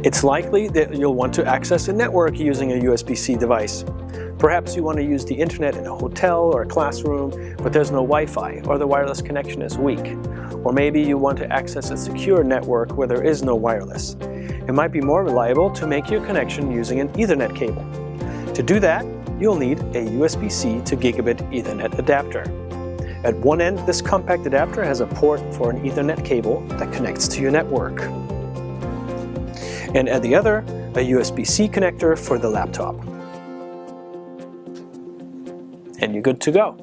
It's likely that you'll want to access a network using a USB-C device. Perhaps you want to use the internet in a hotel or a classroom, but there's no Wi-Fi or the wireless connection is weak. Or maybe you want to access a secure network where there is no wireless. It might be more reliable to make your connection using an Ethernet cable. To do that, you'll need a USB-C to Gigabit Ethernet adapter. At one end, this compact adapter has a port for an Ethernet cable that connects to your network. And at the other, a USB-C connector for the laptop. And you're good to go.